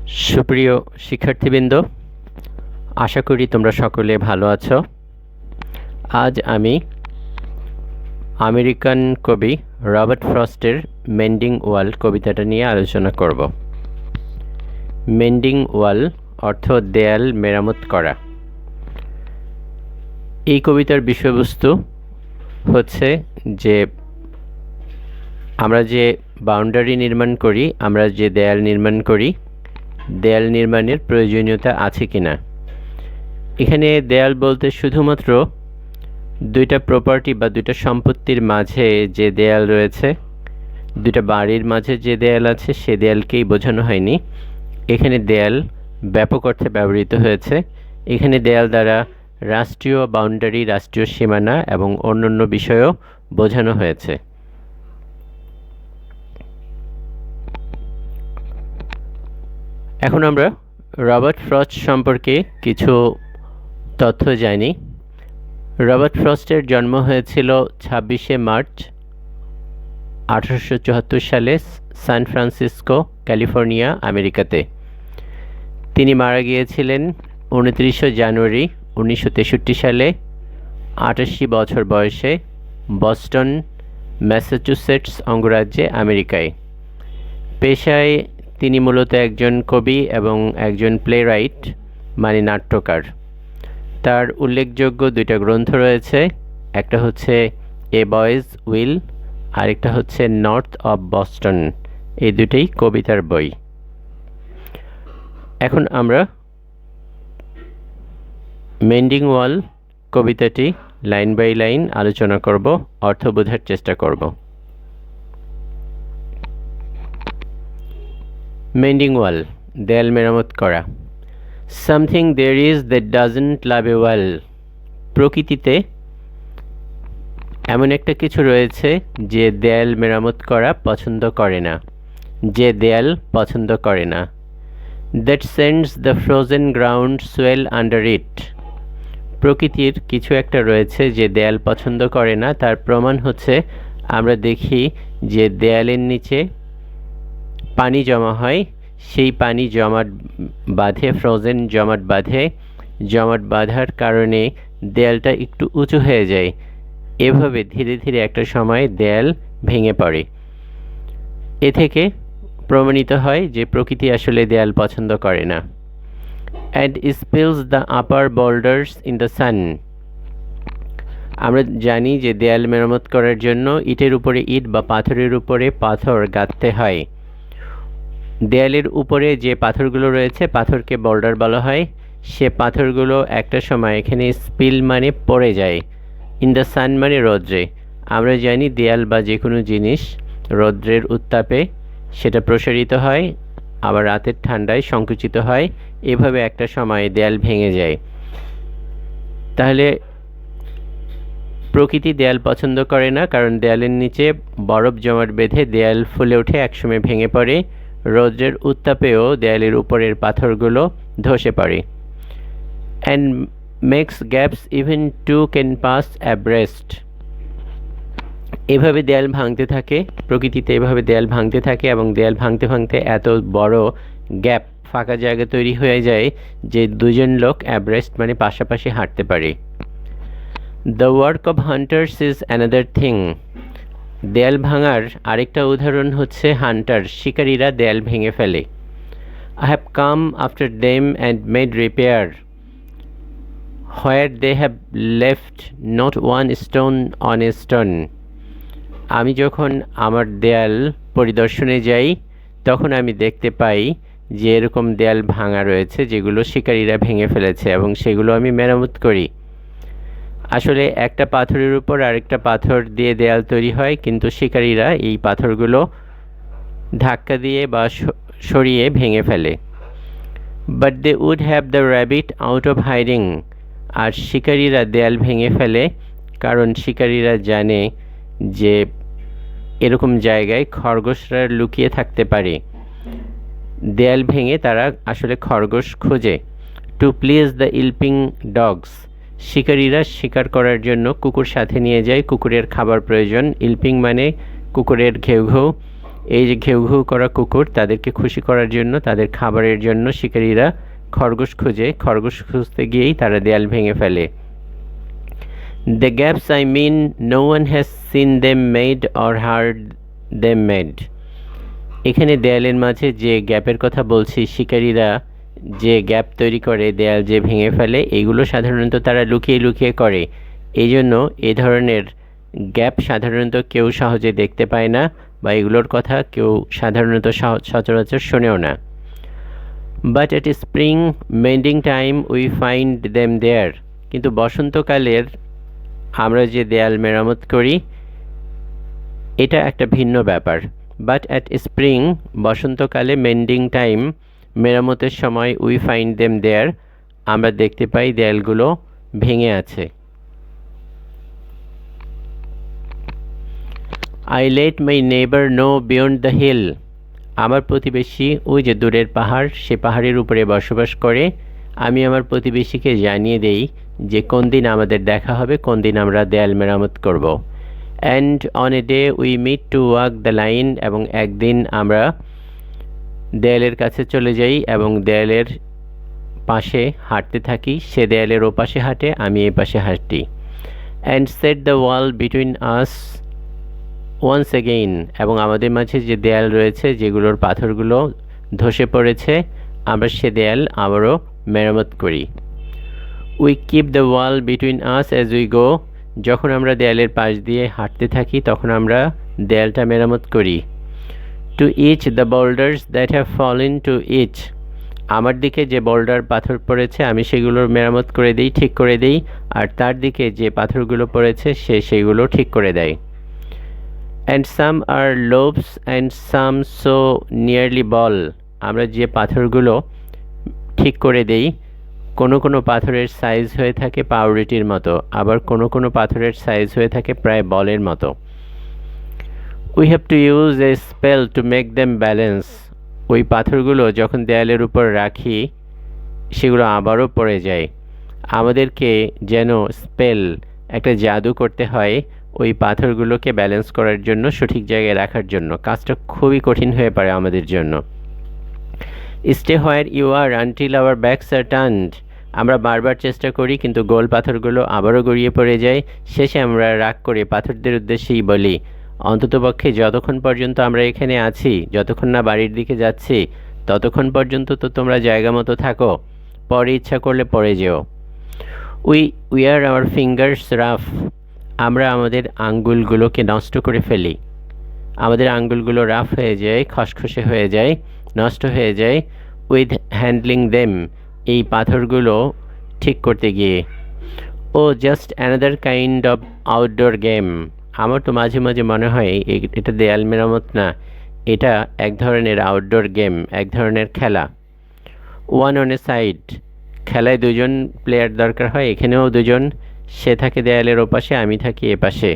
সুপ্রিয় শিক্ষার্থীবৃন্দ, আশা করি তোমরা সকলে ভালো আছো। আজ আমি আমেরিকান কবি রবার্ট ফ্রস্টের মেন্ডিং ওয়াল কবিতাটা নিয়ে আলোচনা করব। মেন্ডিং ওয়াল অর্থ দেয়াল মেরামত করা। এই কবিতার বিষয়বস্তু হচ্ছে যে আমরা যে বাউন্ডারি নির্মাণ করি, আমরা যে দেয়াল নির্মাণ করি, দেয়াল নির্মাণের প্রয়োজনীয়তা আছে কিনা। এখানে দেয়াল বলতে শুধুমাত্র দুইটা প্রপার্টি বা দুইটা সম্পত্তির মাঝে যে দেয়াল রয়েছে, দুইটা বাড়ির মাঝে যে দেয়াল আছে সে দেয়ালকেই বোঝানো হয়নি। এখানে দেয়াল ব্যাপক অর্থে ব্যবহৃত হয়েছে। এখানে দেয়াল দ্বারা রাষ্ট্রীয় বাউন্ডারি, রাষ্ট্রীয় সীমানা এবং অন্যান্য বিষয়ও বোঝানো হয়েছে। এখন আমরা রবার্ট ফ্রস্ট সম্পর্কে কিছু তথ্য জানি। রবার্ট ফ্রস্টের জন্ম হয়েছিল 26শে মার্চ 1874 সালে সান ফ্রান্সিসকো, ক্যালিফোর্নিয়া, আমেরিকাতে। তিনি মারা গিয়েছিলেন 29শে জানুয়ারি 1963 সালে 88 বছর বয়সে বস্টন, ম্যাসাচুসেটস অঙ্গরাজ্যে, আমেরিকায়। পেশায় তিনি মূলত একজন কবি এবং একজন প্লেরাইট মানে নাট্যকার। তার উল্লেখযোগ্য দুইটা গ্রন্থ রয়েছে, একটা হচ্ছে এ বয়েজ উইল, আরেকটা হচ্ছে নর্থ অফ বস্টন। এই দুটোই কবিতার বই। এখন আমরা মেন্ডিং ওয়াল কবিতাটি লাইন বাই লাইন আলোচনা করব, অর্থ বোঝার চেষ্টা করব। মেন্ডিং ওয়াল, দেয়াল মেরামত করা। Something there is that doesn't love a wall. প্রকৃতিতে এমন একটা কিছু রয়েছে যে দেয়াল মেরামত করা পছন্দ করে না, যে দেয়াল পছন্দ করে না। That sends the frozen ground swell under it. প্রকৃতির কিছু একটা রয়েছে যে দেয়াল পছন্দ করে না। তার প্রমাণ হচ্ছে আমরা দেখি যে দেয়ালের নিচে পানি জমা হয়, সেই পানি জমাট বাঁধে, ফ্রোজেন জমাট বাঁধে। জমাট বাঁধার কারণে দেয়ালটা একটু উঁচু হয়ে যায়। এভাবে ধীরে ধীরে একটা সময় দেয়াল ভেঙে পড়ে। এ থেকে প্রমাণিত হয় যে প্রকৃতি আসলে দেয়াল পছন্দ করে না। And spills the upper boulders in the sun. আমরা জানি যে দেয়াল মেরামত করার জন্য ইটের উপরে ইট বা পাথরের উপরে পাথর গাঁথতে হয়। দেয়ালের উপরে যে পাথরগুলো রয়েছে, পাথরকে বোল্ডার বলা হয়। সে পাথরগুলো একটা সময় এখানে স্পিল মানে পড়ে যায়, ইন দ্য সান মানে রৌদ্রে। আমরা জানি দেয়াল বা যে কোনো জিনিস রৌদ্রের উত্তাপে সেটা প্রসারিত হয়, আবার রাতের ঠান্ডায় সংকুচিত হয়। এভাবে একটা সময় দেয়াল ভেঙে যায়। তাহলে প্রকৃতি দেয়াল পছন্দ করে না, কারণ দেয়ালের নিচে বরফ জমাট বেঁধে দেয়াল ফুলে ওঠে, একসময় ভেঙে পড়ে। রৌদ্রের উত্তাপেও দেয়ালের উপরের পাথরগুলো ধসে পড়ে। And makes gaps even two can pass abreast. এভাবে দেয়াল ভাঙতে থাকে, প্রকৃতিতে এভাবে দেয়াল ভাঙতে থাকে এবং দেয়াল ভাঙতে ভাঙতে এত বড় গ্যাপ, ফাঁকা জায়গা তৈরি হয়ে যায় যে দুজন লোক অ্যাব্রেস্ট মানে পাশাপাশি হাঁটতে পারে। The work of hunters is another thing. দেয়াল ভাঙার আরেকটা উদাহরণ হচ্ছে হান্টার, শিকারীরা দেয়াল ভেঙে ফেলে। I have come after them and made repair where they have left not one stone on a stone. আমি যখন আমার দেয়াল পরিদর্শনে যাই তখন আমি দেখতে পাই যে এরকম দেয়াল ভাঙা রয়েছে যেগুলো শিকারীরা ভেঙে ফেলেছে এবং সেগুলো আমি মেরামত করি। আসলে একটা পাথরের উপর আরেকটা পাথর দিয়ে দেয়াল তৈরি হয়, কিন্তু শিকারীরা এই পাথরগুলো ধাক্কা দিয়ে বা সরিয়ে ভেঙে ফেলে। But they would have the rabbit out of hiding. আর শিকারীরা দেয়াল ভেঙে ফেলে কারণ শিকারীরা জানে যে এরকম জায়গায় খরগোশরা লুকিয়ে থাকতে পারে। দেয়াল ভেঙে তারা আসলে খরগোশ খোঁজে। To please the yelping dogs. শিকারীরা শিকার করার জন্য কুকুর সাথে নিয়ে যায়, কুকুরের খাবার প্রয়োজন। ইলপিং মানে কুকুরের ঘেউ ঘেউ। এই যে ঘেউ ঘেউ করা কুকুর, তাদেরকে খুশি করার জন্য, তাদের খাবারের জন্য শিকারীরা খরগোশ খুঁজে, খরগোশ খুঁজতে গিয়েই তারা দেয়াল ভেঙে ফেলে। The gaps I mean, no one has seen them made or heard them made. এখানে দেয়ালের মাঝে যে গ্যাপের কথা বলছি, শিকারীরা যে গ্যাপ তৈরি করে, দেয়াল যে ভেঙে ফেলে, এগুলো সাধারণত তারা লুকিয়ে লুকিয়ে করে। এই জন্য এ ধরনের গ্যাপ সাধারণত কেউ সহজে দেখতে পায় না, বা এগুলোর কথা কেউ সাধারণত সচরাচর শোনেও না। But at spring mending time we find them there. কিন্তু বসন্তকালের আমরা যে দেয়াল মেরামত করি, এটা একটা ভিন্ন ব্যাপার। বাট অ্যাট স্প্রিং, বসন্তকালে, মেন্ডিং টাইম, মেরামতের সময়, উই ফাইন্ড দেম দেয়ার, আমরা দেখতে পাই দেয়ালগুলো ভেঙে আছে। I let my neighbour know beyond the hill. আমার প্রতিবেশী ওই যে দূরের পাহাড়, সে পাহাড়ের উপরে বসবাস করে। আমি আমার প্রতিবেশীকে জানিয়ে দেই যে কোন দিন আমাদের দেখা হবে, কোন দিন আমরা দেয়াল মেরামত করব। And on a day we meet to walk the line, এবং একদিন আমরা দেয়ালের কাছে চলে যাই এবং দেয়ালের পাশে হাঁটতে থাকি। সে দেয়ালের ও পাশে হাঁটে, আমি এ পাশে হাঁটি। And set the wall between us once again, এবং আমাদের মাঝে যে দেয়াল রয়েছে, যেগুলোর পাথরগুলো ধসে পড়েছে, আমরা সে দেয়াল আবারও মেরামত করি। We keep the wall between us as we go. যখন আমরা দেয়ালের পাশ দিয়ে হাঁটতে থাকি, তখন আমরা দেয়ালটা মেরামত করি। To each the boulders that have fallen to each. আমার দিকে যে বোল্ডার পাথর পড়েছে, আমি সেগুলোর মেরামত করে দিই, ঠিক করে দিই। আর তার দিকে যে পাথরগুলো পড়েছে, সে সেগুলো ঠিক করে দেয়। And some are loaves and some so nearly ball. আমরা যে পাথরগুলো ঠিক করে দেই, কোনো কোনো পাথরের সাইজ হয়ে থাকে পাউরুটির মতো, আবার কোনো কোনো পাথরের সাইজ হয়ে থাকে প্রায় বলের মতো। We have to use a spell to make them balance. ওই পাথরগুলো যখন দেয়ালের উপর রাখি, সেগুলো আবারও পড়ে যায়। আমাদেরকে যেন স্পেল, একটা জাদু করতে হয় ওই পাথরগুলোকে ব্যালেন্স করার জন্য, সঠিক জায়গায় রাখার জন্য। কাজটা খুবই কঠিন হয়ে পড়ে আমাদের জন্য। Stay where you are until our backs are turned. আমরা বারবার চেষ্টা করি, কিন্তু গোল পাথরগুলো আবারও গড়িয়ে পড়ে যায়। শেষে আমরা রাগ করে পাথরদের উদ্দেশ্যেই বলি, অন্ততপক্ষে যতক্ষণ পর্যন্ত আমরা এখানে আছি, যতক্ষণ না বাড়ির দিকে যাচ্ছি, ততক্ষণ পর্যন্ত তো তোমরা জায়গা মতো থাকো, পরে ইচ্ছা করলে পরে যেও। We wear our fingers rough. আমরা আমাদের আঙ্গুলগুলোকে নষ্ট করে ফেলি। আমাদের আঙ্গুলগুলো রাফ হয়ে যায়, খসখসে হয়ে যায়, নষ্ট হয়ে যায় উইথ হ্যান্ডলিং দেম, এই পাথরগুলো ঠিক করতে গিয়ে। Oh just another kind of outdoor game. আমার তো মাঝে মাঝে মনে হয় এটা দেয়াল মেরামত না, এটা এক ধরনের আউটডোর গেম, এক ধরনের খেলা। ওয়ান অন এ সাইড, খেলায় দুজন প্লেয়ার দরকার হয়, এখানেও দুজন। সে থাকে দেয়ালের ওপাশে, আমি থাকি এপাশে।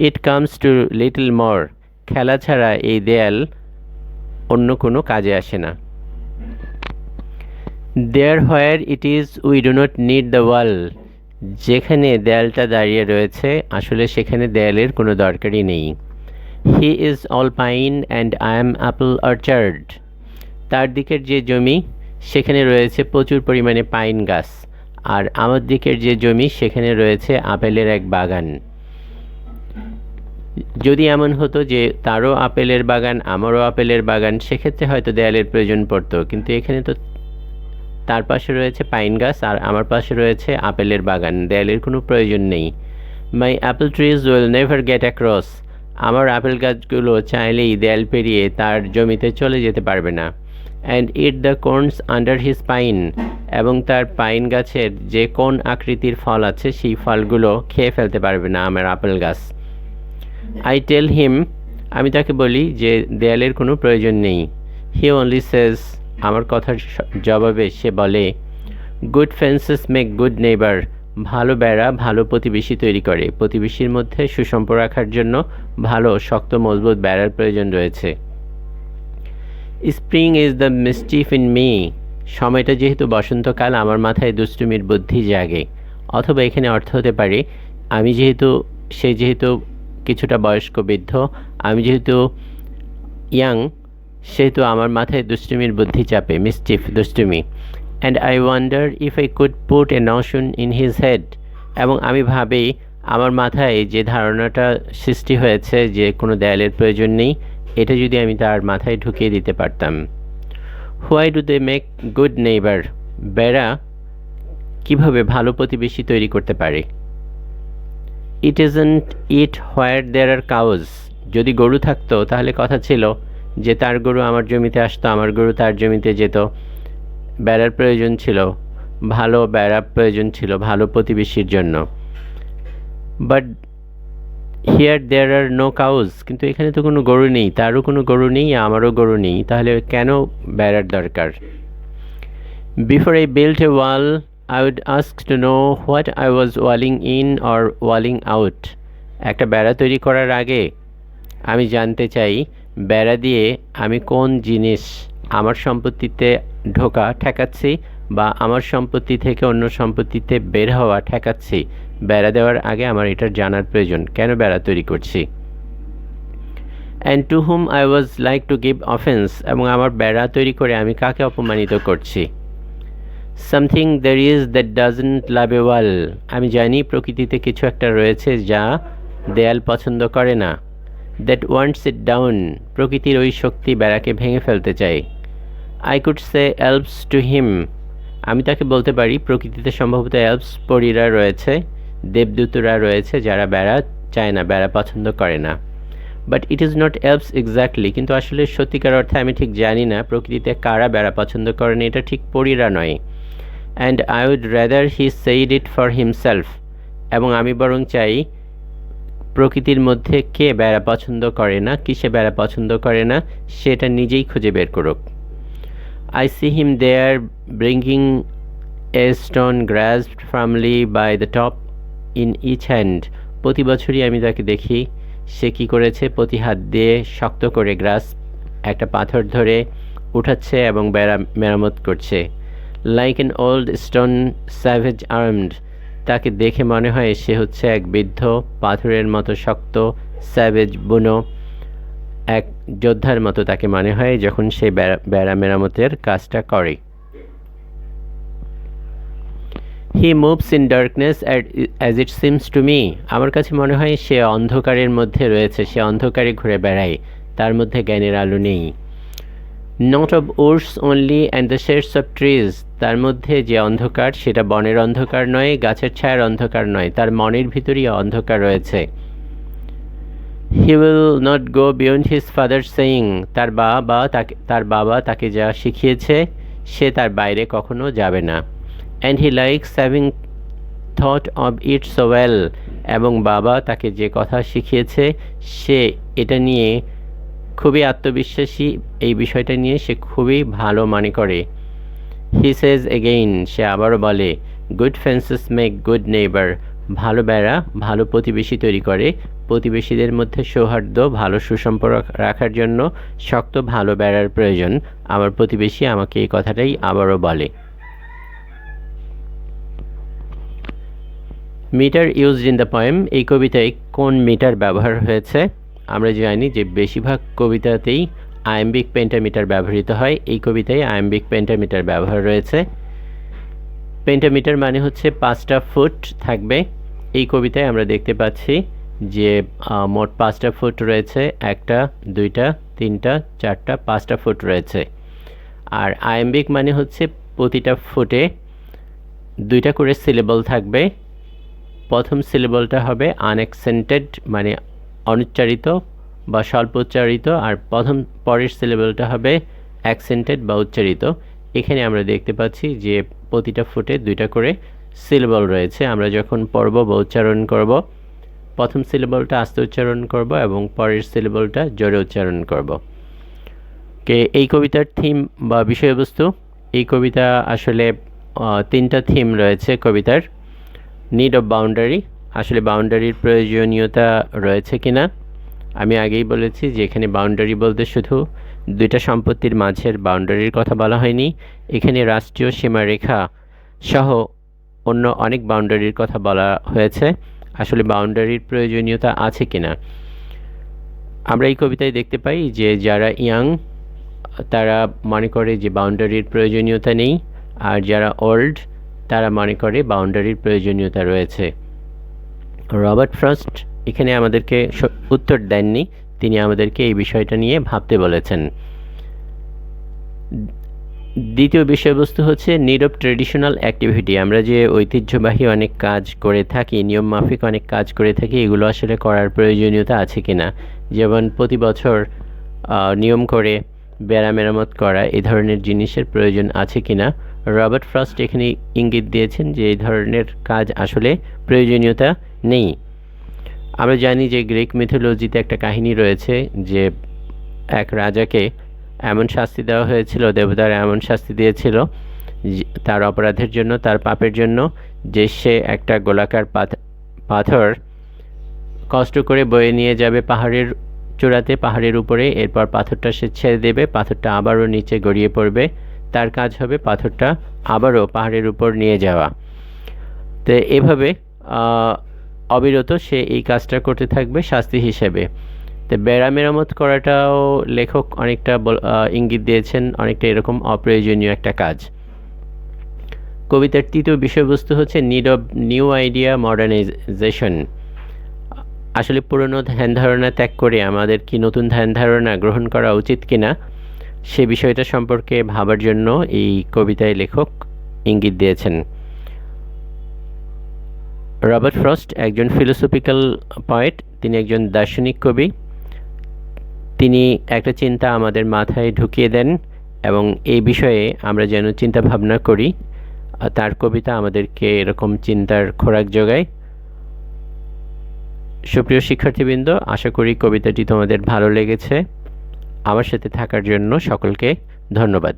It comes to little more. খেলা ছাড়া এই দেয়াল অন্য কোনো কাজে আসে না। There where it is we do not need the wall. যেখানে দেয়ালটা দাঁড়িয়ে রয়েছে, আসলে সেখানে দেয়ালের কোনো দরকারই নেই। He is all pine and I am Apple orchard. তার দিকের যে জমি, সেখানে রয়েছে প্রচুর পরিমাণে পাইন গাছ, আর আমার দিকের যে জমি, সেখানে রয়েছে আপেলের এক বাগান। যদি এমন হতো যে তারও আপেলের বাগান, আমারও আপেলের বাগান, সেক্ষেত্রে হয়তো দেয়ালের প্রয়োজন পড়তো, কিন্তু এখানে তো তার পাশে রয়েছে পাইন গাছ আর আমার পাশে রয়েছে আপেলের বাগান, দেয়ালের কোনো প্রয়োজন নেই। My apple trees will never get across. আমার আপেল গাছগুলো চাইলেই দেয়াল পেরিয়ে তার জমিতে চলে যেতে পারবে না। And it the corns under his pine. এবং তার পাইন গাছের যে কোন আকৃতির ফল আছে, সেই ফলগুলো খেয়ে ফেলতে পারবে না আমার আপেল গাছ। আই টেল হিম, আমি তাকে বলি যে দেয়ালের কোনো প্রয়োজন নেই। হি অনলি সেজ, আমার কথার জবাবে সে বলে, good fences make good neighbour. ভালো বেড়া ভালো প্রতিবেশী তৈরি করে। প্রতিবেশীর মধ্যে সুসম্পর্ক রাখার জন্য ভালো শক্ত মজবুত বেড়ার প্রয়োজন রয়েছে। Spring is the mischief in me. সময়টা যেহেতু বসন্তকাল, আমার মাথায় দুষ্টুমির বুদ্ধি জাগে। অথবা এখানে অর্থ হতে পারে, সে যেহেতু কিছুটা বয়স্ক বৃদ্ধ, আমি যেহেতু ইয়াং, সেহেতু আমার মাথায় দুষ্টুমির বুদ্ধি চাপে, মিসচিফ, দুষ্টুমি। And I wonder if I could put a নশন in his head, এবং আমি ভাবি আমার মাথায় যে ধারণাটা সৃষ্টি হয়েছে যে কোনো দেয়ালের প্রয়োজন নেই, এটা যদি আমি তার মাথায় ঢুকিয়ে দিতে পারতাম। Why do they make good neighbour, বেড়া কিভাবে ভালো প্রতিবেশী তৈরি করতে পারে। ইট isn't it where there R cows, যদি গরু থাকতো তাহলে কথা ছিল যে তার গরু আমার জমিতে আসতো, আমার গরু তার জমিতে যেত। বেড়ার প্রয়োজন ছিল, ভালো বেড়া প্রয়োজন ছিল ভালো প্রতিবেশীর জন্য। But here there are no cows, কিন্তু এখানে তো কোনো গরু নেই, তারও কোনো গরু নেই, আমারও গরু নেই, তাহলে কেন বেড়ার দরকার। Before I build a wall I would ask to know what I was walling in or walling out, একটা বেড়া তৈরি করার আগে আমি জানতে চাই বেড়া দিয়ে আমি কোন জিনিস আমার সম্পত্তিতে ঢোকা ঠেকাচ্ছি বা আমার সম্পত্তি থেকে অন্য সম্পত্তিতে বের হওয়া ঠেকাচ্ছি। বেড়া দেওয়ার আগে আমার এটার জানার প্রয়োজন, কেন বেড়া তৈরি করছি। And to whom I was like to give offence, এবং আমার বেড়া তৈরি করে আমি কাকে অপমানিত করছি। Something there is that doesn't love a wall, আমি জানি প্রকৃতিতে কিছু একটা রয়েছে যা দেয়াল পছন্দ করে না। দ্যাট ওয়ান্টস ইট ডাউন, প্রকৃতির ওই শক্তি বেড়াকে ভেঙে ফেলতে চায়। I could say elves to him, আমি তাকে বলতে পারি প্রকৃতিতে সম্ভবত এলভস পরীরা রয়েছে, দেবদূতরা রয়েছে যারা বেড়া চায় না, বেড়া পছন্দ করে না। But it is not elves exactly, কিন্তু আসলে সত্যিকার অর্থে আমি ঠিক জানি না প্রকৃতিতে কারা বেড়া পছন্দ করে না, এটা ঠিক পরীরা নয়। And I would rather he said it for himself, এবং আমি বরং চাই প্রকৃতির মধ্যে কে বেড়া পছন্দ করে না, কিসে বেড়া পছন্দ করে না, সেটা নিজেই খুঁজে বের করুক। I see him there bringing a stone grasped firmly by the top in each hand, প্রতি বছরই আমি তাকে দেখি সে কী করেছে, প্রতি হাত দিয়ে শক্ত করে গ্রাস্প একটা পাথর ধরে উঠাচ্ছে এবং মেরামত করছে। Like an old stone savage armed, তাকে দেখে মনে হয় সে হচ্ছে এক বৃদ্ধ পাথরের মতো শক্ত স্যাভেজ বুনো এক যোদ্ধার মতো তাকে মনে হয় যখন সে বেড়া মেরামতের কাজটা করে। He moves in darkness as it seems to me, আমার কাছে মনে হয় সে অন্ধকারের মধ্যে রয়েছে, সে অন্ধকারে ঘুরে বেড়ায়, তার মধ্যে জ্ঞানের আলো নেই। Not of Woods only and the shades of trees, তার মধ্যে যে অন্ধকার সেটা বনের অন্ধকার নয়, গাছের ছায়ার অন্ধকার নয়, তার মনের ভিতরেই অন্ধকার রয়েছে। He will not go beyond his father saying, তার বাবা তাকে যা শিখিয়েছে সে তার বাইরে কখনো যাবে না। And he likes having thought of it so well, এবং বাবা তাকে যে কথা শিখিয়েছে সে এটা নিয়ে খুবই আত্মবিশ্বাসী, এই বিষয়টা নিয়ে সে খুবই ভালো মনে করে। হি সেজ এগেইন, সে আবারও বলে, good fences make good neighbour, ভালো বেড়া ভালো প্রতিবেশী তৈরি করে, প্রতিবেশীদের মধ্যে সৌহার্দ্য ভালো সুসম্পর্ক রাখার জন্য শক্ত ভালো বেড়ার প্রয়োজন। আমার প্রতিবেশী আমাকে এই কথাটাই আবারও বলে। Metre used in the poem, এই কবিতায় কোন মিটার ব্যবহার হয়েছে। আমরা জানি যে বেশিরভাগ কবিতাতেই আয়াম্বিক পেন্টামিটার ব্যবহৃত হয়, এই কবিতায় আয়াম্বিক পেন্টামিটার ব্যবহার রয়েছে। পেন্টামিটার মানে হচ্ছে 5টা ফুট থাকবে। এই কবিতায় আমরা দেখতে পাচ্ছি যে মোট 5টা ফুট রয়েছে, 1টা 2টা 3টা 4টা 5টা ফুট রয়েছে। আর আয়াম্বিক মানে হচ্ছে প্রতিটা ফুটে 2টা করে সিলেবল থাকবে। প্রথম সিলেবলটা হবে আনএক্সেন্টেড মানে অনুচ্চারিত বা স্বল্প উচ্চারিত, আর পরের সিলেবলটা হবে অ্যাকসেন্টেড বা উচ্চারিত। এখানে আমরা দেখতে পাচ্ছি যে প্রতিটা ফুটে 2টা করে সিলেবল রয়েছে। আমরা যখন পড়ব বা উচ্চারণ করব, প্রথম সিলেবলটা আস্তে উচ্চারণ করব এবং পরের সিলেবলটা জোরে উচ্চারণ করব। এই কবিতার থিম বা বিষয়বস্তু, এই কবিতা আসলে 3টা থিম রয়েছে কবিতার। নিড অফ বাউন্ডারি, আসলে বাউন্ডারির প্রয়োজনীয়তা রয়েছে কিনা। আমি আগেই বলেছি যে এখানে বাউন্ডারি বলতে শুধু 2টা সম্পত্তির মাঝের বাউন্ডারির কথা বলা হয়নি, এখানে রাষ্ট্রীয় সীমারেখা সহ অন্য অনেক বাউন্ডারির কথা বলা হয়েছে। আসলে বাউন্ডারির প্রয়োজনীয়তা আছে কিনা। আমরা এই কবিতায় দেখতে পাই যে যারা ইয়াং তারা মনে করে যে বাউন্ডারির প্রয়োজনীয়তা নেই, আর যারা ওল্ড তারা মনে করে বাউন্ডারির প্রয়োজনীয়তা রয়েছে। রবার্ট ফ্রস্ট এখানে আমাদেরকে উত্তর দেননি, তিনি আমাদেরকে এই বিষয়টা নিয়ে ভাবতে বলেছেন। দ্বিতীয় বিষয়বস্তু হচ্ছে নিড অফ ট্রেডিশনাল অ্যাক্টিভিটি। আমরা যে ঐতিহ্যবাহী অনেক কাজ করে থাকি, নিয়ম মাফিক অনেক কাজ করে থাকি, এগুলো আসলে করার প্রয়োজনীয়তা আছে কিনা। যেমন প্রতি বছর নিয়ম করে বেড়া মেরামত করা, এই ধরনের জিনিসের প্রয়োজন আছে কিনা। রবার্ট ফ্রস্ট এখানে ইঙ্গিত দিয়েছেন যে এই ধরনের কাজ আসলে প্রয়োজনীয়তা নেই। আমরা জানি যে গ্রিক মিথোলজিতে একটা কাহিনী রয়েছে যে এক রাজাকে এমন শাস্তি দেওয়া হয়েছিল, দেবতারা এমন শাস্তি দিয়েছিল তার অপরাধের জন্য, তার পাপের জন্য, যে সে একটা গোলাকার পাথর কষ্ট করে বয়ে নিয়ে যাবে পাহাড়ের চূড়াতে, পাহাড়ের উপরে, এরপর পাথরটা সে ছেড়ে দেবে, পাথরটা আবারও নিচে গড়িয়ে পড়বে, তার কাজ হবে পাথরটা আবারও পাহাড়ের উপর নিয়ে যাওয়া। তো এভাবে অবিরত সে এই কাজটা করতে থাকবে শাস্তি হিসেবে। তো বেড়া মেরামত করাটাও লেখক অনেকটা ইঙ্গিত দিয়েছেন অনেকটা এরকম অপ্রয়োজনীয় একটা কাজ। কবিতার তৃতীয় বিষয়বস্তু হচ্ছে need of new idea modernisation. আসলে পুরনো ধ্যান ধারণা ত্যাগ করে আমাদের কি নতুন ধ্যান ধারণা গ্রহণ করা উচিত কিনা, সে বিষয়টা সম্পর্কে ভাবার জন্য এই কবিতায় লেখক ইঙ্গিত দিয়েছেন। রবার্ট ফ্রস্ট একজন ফিলোসফিক্যাল পয়েট, তিনি একজন দার্শনিক কবি। তিনি একটা চিন্তা আমাদের মাথায় ঢুকিয়ে দেন এবং এই বিষয়ে আমরা যেন চিন্তা ভাবনা করি। তার কবিতা আমাদেরকে এরকম চিন্তার খোরাক যোগায়। সুপ্রিয় শিক্ষার্থীবৃন্দ, আশা করি কবিতাটি তোমাদের ভালো লেগেছে। আমার সাথে থাকার জন্য সকলকে ধন্যবাদ।